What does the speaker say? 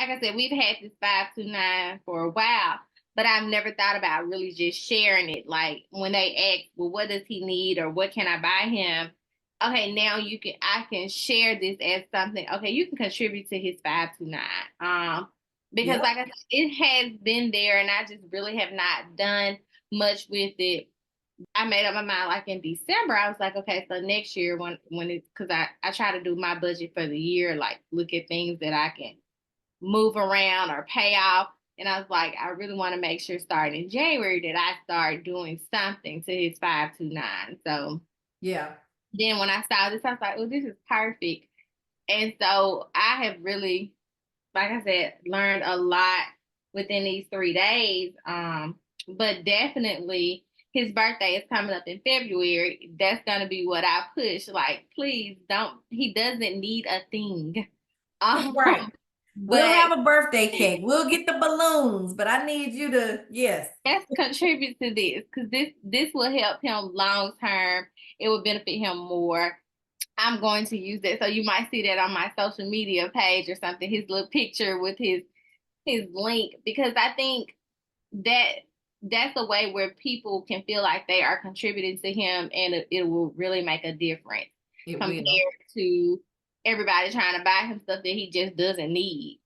like I said, we've had this 529 for a while, but I've never thought about really just sharing it. Like when they ask, well, what does he need or what can I buy him? Okay, now I can share this as something. Okay, you can contribute to his 529. Because Yep. like I said, it has been there and I just really have not done much with it. I made up my mind like in December. I was like, okay, so next year when it's because I try to do my budget for the year, like look at things that I can move around or pay off. And I was like, I really want to make sure starting in January that I start doing something to his 529. So Yeah. then when I saw this, I was like, oh, this is perfect. And so I have really, like I said, learned a lot within these 3 days. But definitely his birthday is coming up in February. That's gonna be what I push. Like, please don't, he doesn't need a thing. Right. We'll But have a birthday cake. We'll get the balloons, but I need you to, yes. let's contribute to this because this will help him long term. It will benefit him more. I'm going to use that. So you might see that on my social media page or something, his little picture with his link, because I think that that's a way where people can feel like they are contributing to him and it will really make a difference It compared will. to everybody trying to buy him stuff that he just doesn't need.